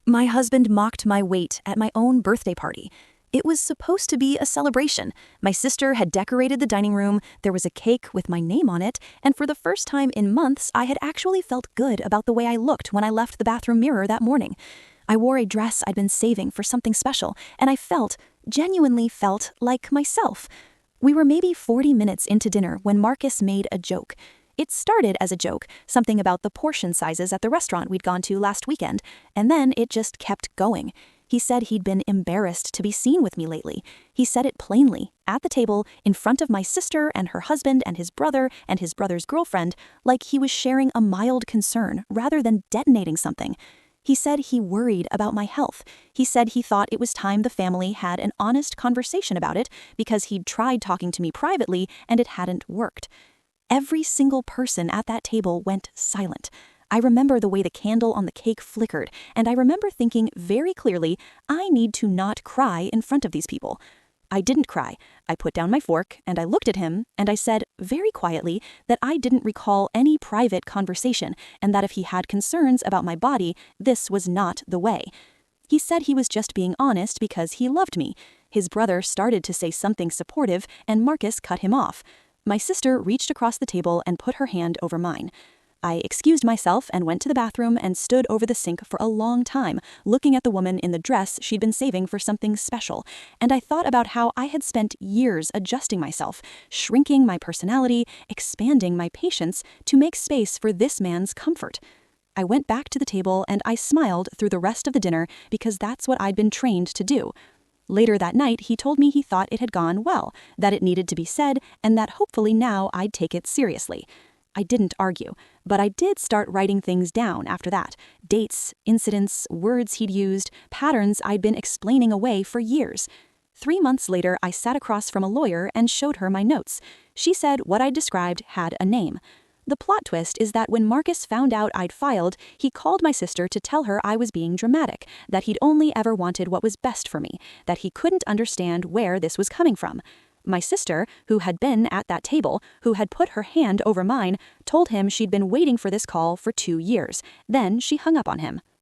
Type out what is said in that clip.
My husband mocked my weight at my own birthday party. It was supposed to be a celebration. My sister had decorated the dining room, there was a cake with my name on it, and for the first time in months, I had actually felt good about the way I looked when I left the bathroom mirror that morning. I wore a dress I'd been saving for something special, and I genuinely felt like myself. We were maybe 40 minutes into dinner when Marcus made a joke. It started as a joke, something about the portion sizes at the restaurant we'd gone to last weekend, and then it just kept going. He said he'd been embarrassed to be seen with me lately. He said it plainly, at the table, in front of my sister and her husband and his brother's girlfriend, like he was sharing a mild concern rather than detonating something. He said he worried about my health. He said he thought it was time the family had an honest conversation about it because he'd tried talking to me privately and it hadn't worked. Every single person at that table went silent. I remember the way the candle on the cake flickered, and I remember thinking very clearly, I need to not cry in front of these people. I didn't cry. I put down my fork, and I looked at him, and I said, very quietly, that I didn't recall any private conversation, and that if he had concerns about my body, this was not the way. He said he was just being honest because he loved me. His brother started to say something supportive, and Marcus cut him off. My sister reached across the table and put her hand over mine. I excused myself and went to the bathroom and stood over the sink for a long time, looking at the woman in the dress she'd been saving for something special, and I thought about how I had spent years adjusting myself, shrinking my personality, expanding my patience to make space for this man's comfort. I went back to the table and I smiled through the rest of the dinner because that's what I'd been trained to do. Later that night, he told me he thought it had gone well, that it needed to be said, and that hopefully now I'd take it seriously. I didn't argue, but I did start writing things down after that. Dates, incidents, words he'd used, patterns I'd been explaining away for years. 3 months later, I sat across from a lawyer and showed her my notes. She said what I'd described had a name. The plot twist is that when Marcus found out I'd filed, he called my sister to tell her I was being dramatic, that he'd only ever wanted what was best for me, that he couldn't understand where this was coming from. My sister, who had been at that table, who had put her hand over mine, told him she'd been waiting for this call for 2 years. Then she hung up on him.